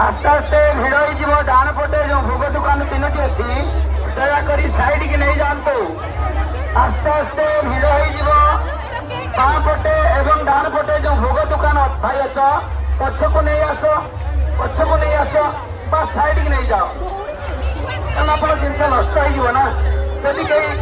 आस्ते आस्ते भिड़ हो डाण पटे जो भोग दुकान तीनो अच्छी दयाकोरी साइड की नहीं जातु आस्ते आस्ते भिड़ हो बाँ पटे एवं डाण पटे जो भोग दुकान भाई अच पछ को नहीं आस बस साइड की नहीं जाओ कारण आप जिन नष्ट हो ना जदि कहीं